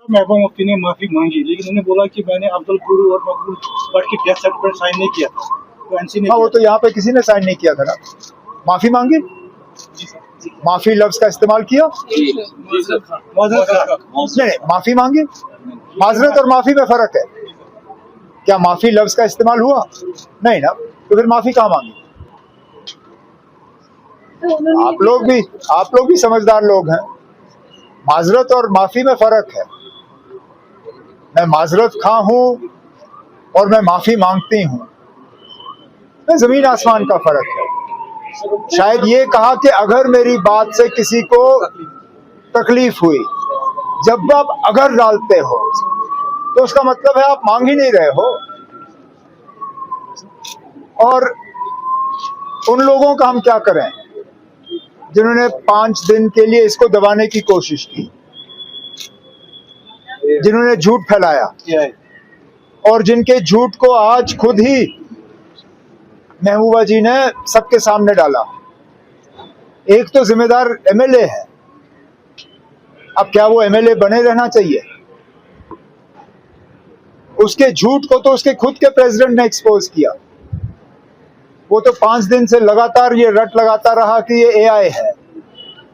महबूबा मुफ्ती ने माफी मांगी, लेकिन उन्होंने बोला कि मैंने अफजल गुरु और मकबूल भट्ट की डेथ सर्टिफिकेट साइन नहीं किया था, तो एनसी ने। हाँ, वो तो यहाँ पे किसी ने साइन नहीं किया था ना। माफी मांगी, माफी लफ्ज का इस्तेमाल किया, नहीं माफी मांगी। माजरत और माफी में फर्क है। क्या माफी लफ्ज का इस्तेमाल हुआ? नहीं ना, तो फिर माफी कहाँ मांगी? आप लोग भी समझदार लोग हैं। माजरत और माफी में फर्क है। मैं माजरत खा हूं और मैं माफी मांगती हूं, मैं जमीन आसमान का फर्क है। शायद ये कहा कि अगर मेरी बात से किसी को तकलीफ हुई, जब आप अगर डालते हो तो उसका मतलब है आप मांग ही नहीं रहे हो। और उन लोगों का हम क्या करें जिन्होंने 5 दिन के लिए इसको दबाने की कोशिश की, जिन्होंने झूठ फैलाया और जिनके झूठ को आज खुद ही महबूबा जी ने सबके सामने डाला। एक तो जिम्मेदार एमएलए है, अब क्या वो एमएलए बने रहना चाहिए? उसके झूठ को तो उसके खुद के प्रेसिडेंट ने एक्सपोज किया। वो तो 5 दिन से लगातार ये रट लगाता रहा कि ये एआई है।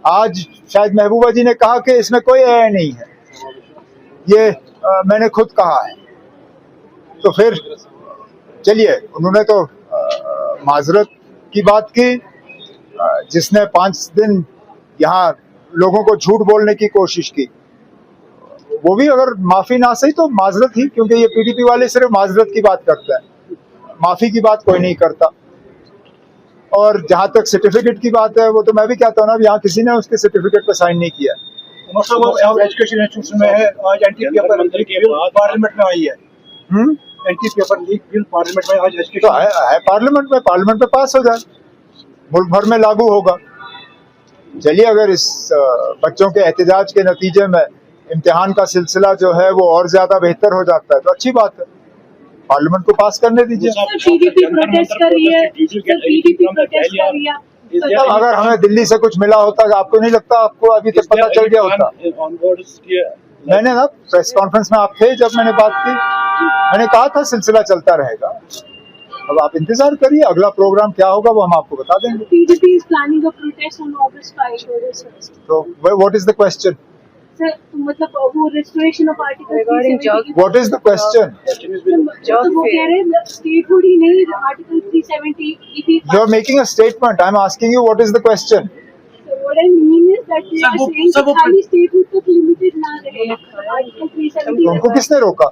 आज शायद महबूबा जी ने कहा कि इसमें कोई एआई नहीं है, ये मैंने खुद कहा है। तो फिर चलिए, उन्होंने तो माजरत की बात की। जिसने 5 दिन यहाँ लोगों को झूठ बोलने की कोशिश की, वो भी अगर माफी ना सही तो माजरत ही, क्योंकि ये पीडीपी वाले सिर्फ माजरत की बात करते हैं, माफी की बात कोई नहीं करता। और जहां तक सर्टिफिकेट की बात है, वो तो मैं भी कहता हूँ ना, यहाँ किसी ने उसके सर्टिफिकेट पे साइन नहीं किया। एजुकेशन इंस्टीट्यूशन में है, आज anti paper leak bill parliament में आई है। Anti paper leak bill parliament में आज एजुकेशन तो है पार्लियामेंट में पास हो जाए, मुल्क भर में लागू होगा। चलिए, अगर इस बच्चों के एहतजाज के नतीजे में इम्तिहान का सिलसिला जो है वो और ज्यादा बेहतर हो जाता है तो अच्छी बात है, पार्लियामेंट को पास करने दीजिए। तब अगर हमें दिल्ली से कुछ मिला होता, आपको नहीं लगता आपको अभी तक पता चल गया होता? मैंने ना प्रेस कॉन्फ्रेंस में आप थे जब मैंने बात की, मैंने कहा था सिलसिला चलता रहेगा। अब आप इंतजार करिए, अगला प्रोग्राम क्या होगा वो हम आपको बता देंगे। PDP is planning a protest on August 5. So what is the question? Sir, मतलब वो restoration of Article 370. What is the question? तो वो कह रहे हैं statehood ही नहीं, Article 370. You are making a statement. I am asking you what is the question? So what I mean is that they are saying that खाली statehood तक limited ना रहे, Article 370. उनको किसने रोका?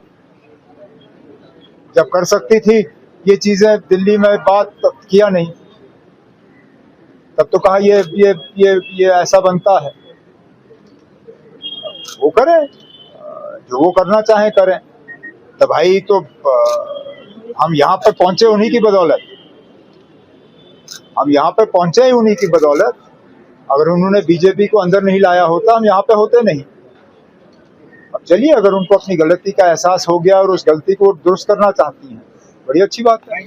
जब कर सकती थी ये चीजें दिल्ली में बात, तब किया नहीं। तब तो कहा ये ऐसा बनता है। वो करें, जो वो करना चाहे करें। तो भाई तो हम यहाँ पे पहुंचे उन्हीं की बदौलत, अगर उन्होंने बीजेपी को अंदर नहीं लाया होता हम यहाँ पे होते नहीं। अब चलिए, अगर उनको अपनी गलती का एहसास हो गया और उस गलती को दुरुस्त करना चाहती हैं, बड़ी अच्छी बात है।